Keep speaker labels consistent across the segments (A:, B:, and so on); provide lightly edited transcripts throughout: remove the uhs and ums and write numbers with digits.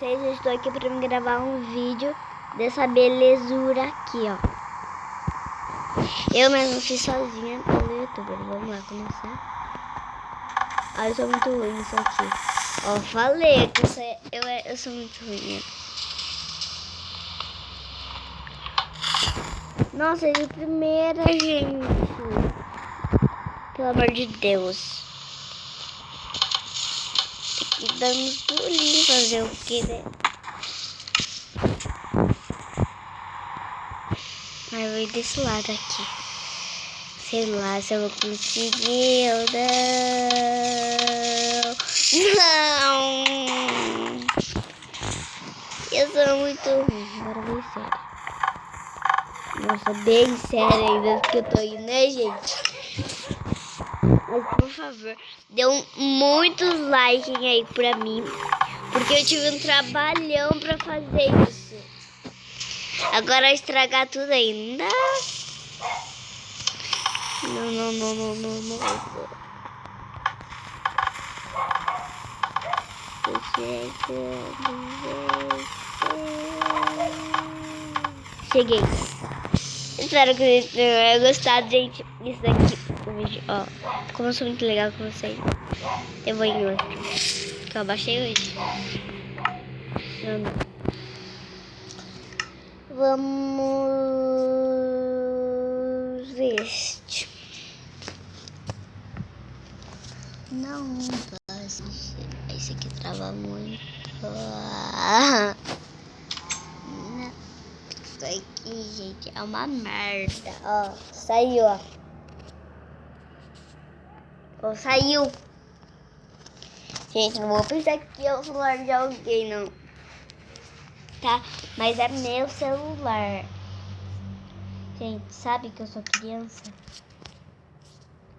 A: vocês, eu estou aqui para me gravar um vídeo dessa belezura aqui, ó. Eu mesmo fiz sozinha pelo YouTube. Vamos lá começar. Ah, eu sou muito ruim nisso aqui. Ó, falei que eu sou muito ruim. Nossa, é a primeira, gente. Pelo amor de Deus. Tem que dar uns pulinhos, fazer o que, né? Mas eu vou desse lado aqui. Sei lá se eu vou conseguir ou não. Não! Eu sou muito ruim. Agora bem sério. Nossa, bem sério ainda que eu tô indo, né, gente? Mas, por favor, dê muitos likes aí pra mim. Porque eu tive um trabalhão pra fazer isso. Agora estragar tudo ainda. Não. Cheguei. Espero que vocês tenham gostado, gente. Isso daqui, o vídeo, ó. Como eu sou muito legal com vocês, eu vou em outro. Que eu baixei hoje. Não. Vamos este. Não, esse aqui trava muito. Isso aqui, gente, é uma merda. Ó, saiu, ó. Ó, saiu. Gente, não vou pensar que é o celular de alguém, não. Tá? Mas é meu celular. Gente, sabe que eu sou criança?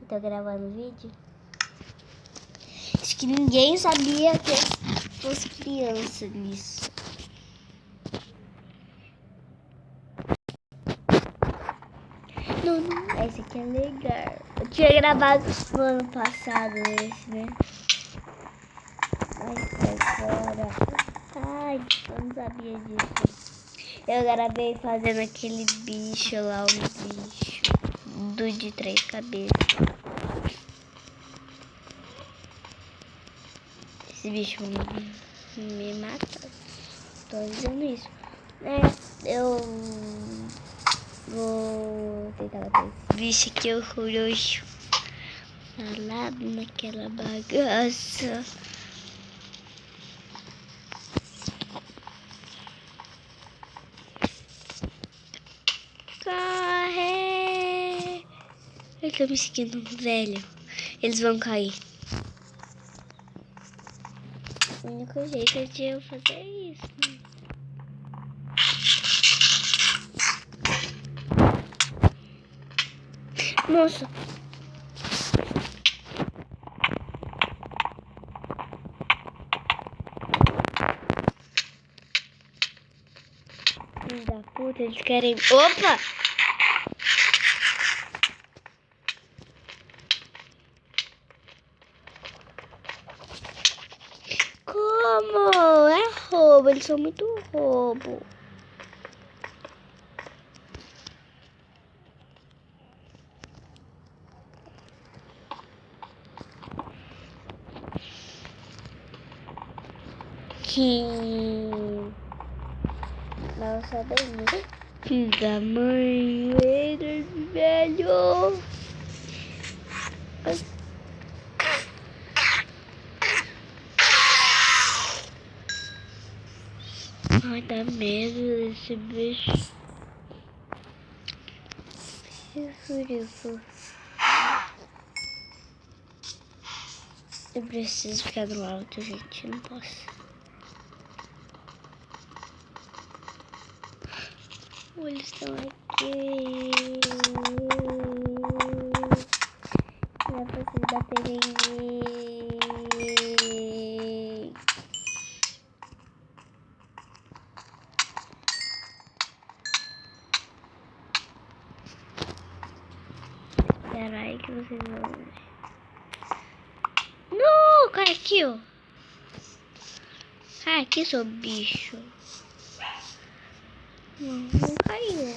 A: Eu tô gravando vídeo. Acho que ninguém sabia que eu fosse criança nisso. Não, esse aqui é legal. Eu tinha gravado no ano passado esse, né? Mas agora... Ai, eu não sabia disso. Eu gravei fazendo aquele bicho lá, um bicho de 3 cabeças. Esse bicho me mata. Tô dizendo isso. Eu vou tentar bater esse bicho aqui horroroso. Tá lá naquela bagaça. Corre! Eu tô me seguindo, velho. Eles vão cair. O único jeito é de eu fazer isso, né? Nossa. Filho da puta, eles querem... Opa! Como? É roubo, eles são muito roubo. Que... Nossa, bem... Filho da mãe, ele velho. Ai, dá medo desse bicho. Que furioso. Eu preciso ficar do alto, gente. Não posso. Eles estão aqui. Não preciso bater em mim. Espera aí que vocês vão ver. Não, cai aqui, ó. Ah, aqui sou bicho. Não caiu.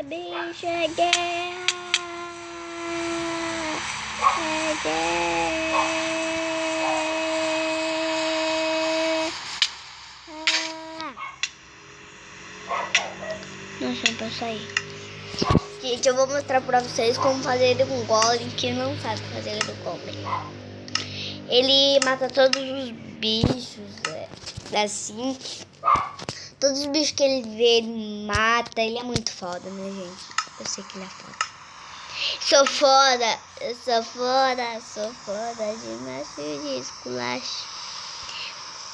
A: Bicho, é guerra. É guerra. Nossa, não posso sair. Gente, eu vou mostrar pra vocês como fazer um golem que não sabe fazer do golem. Ele mata todos os bichos, assim. Todos os bichos que ele vê, ele mata. Ele é muito foda, né, gente? Eu sei que ele é foda. Sou foda, eu sou foda demais de esculacho.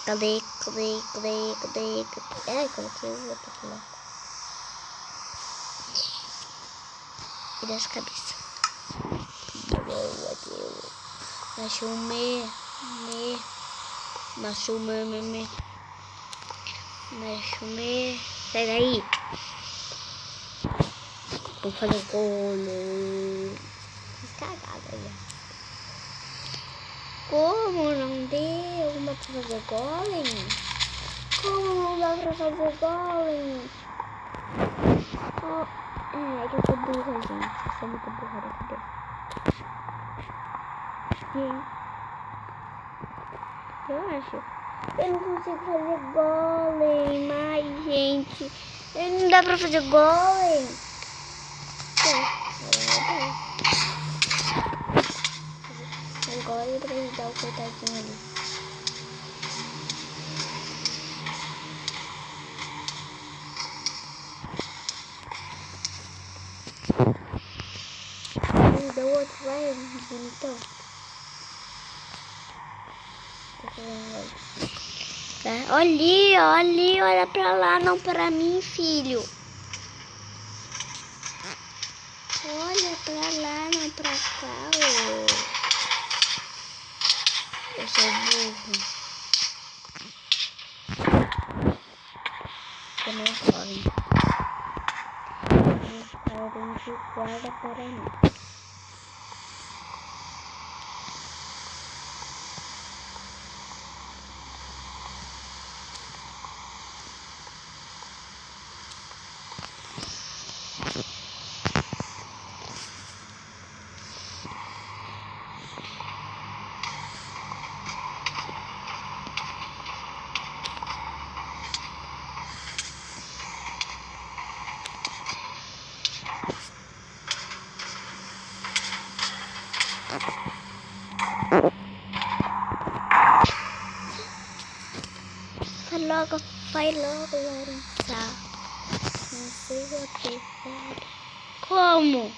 A: Cadê? Ai, coloquei o outro lá. Vira as cabeças. Boa, Deus. Machume. Sai daí. Vou fazer golo. Cagada aí. Como não deu? Não dá pra fazer golem? Como não dá pra fazer golem? É que eu sou burra, gente. Eu sou muito burra da cabeça. Eu acho. Eu não consigo fazer golem mais, gente. Não dá pra fazer golem. Agora pra ajudar o coitadinho ali. Dá o outro, vai, bonitão. Ali, olha pra lá, não pra mim, filho. Olha pra lá, não pra cá, ô. Eu sou burro. Eu não corre. Não corre de guarda para mim. Vai logo, Larissa. Não sei o que fazer. Como?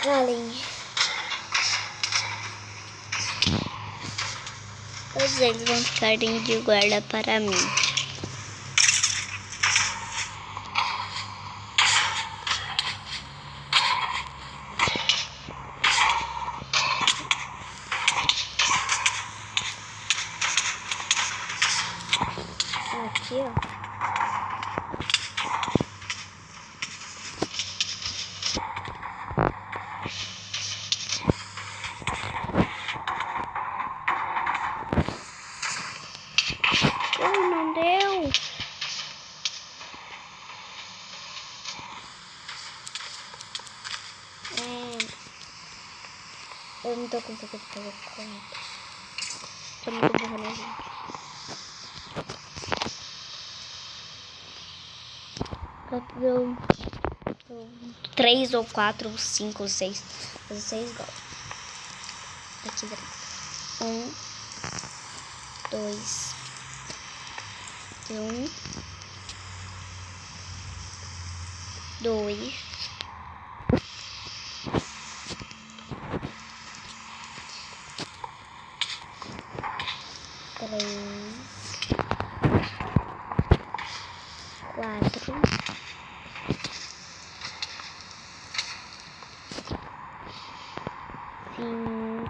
A: Golem. Todos eles vão ficar de guarda para mim. Aqui, ó. Não deu. Eu não tô conseguindo fazer conta. Tô muito burra, né, gente? 3 ou 4 ou 5 ou 6. Fazer 6 gols. Aqui, 1, 2, 1, 2, 3, 4, 5,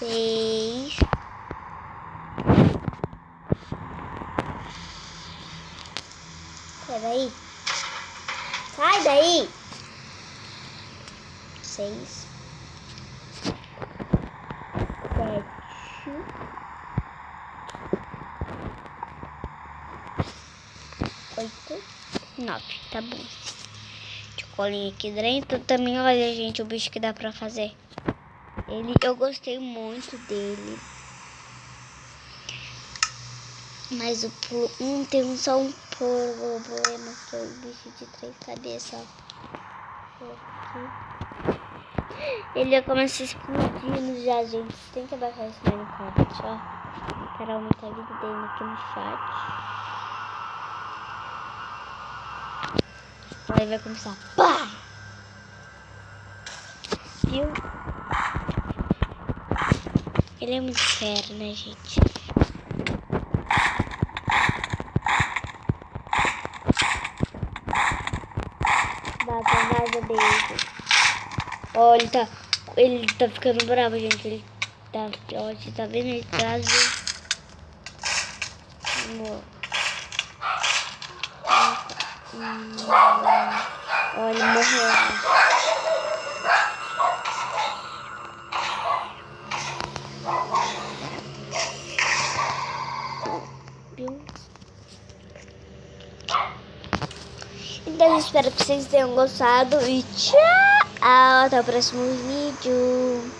A: 6, sai daí, 6, 7, 8, 9, tá bom. Deixa eu colinha aqui dentro também. Olha, gente, o bicho que dá pra fazer. Eu gostei muito dele. Mas tem só um problema, que é o bicho de 3 cabeças. Ele já começa explodindo já, gente. Tem que abaixar esse Minecraft, ó. Para aumentar a vida dele aqui no chat. Aí vai começar. Pá! Viu? Ele é muito sério, né, gente? Vaza dele. Ó, ele tá ficando bravo, gente. Ele tá, ó, você tá vendo? Ele traz. Ó, ele morreu. Viu? Então eu espero que vocês tenham gostado e tchau! Até o próximo vídeo.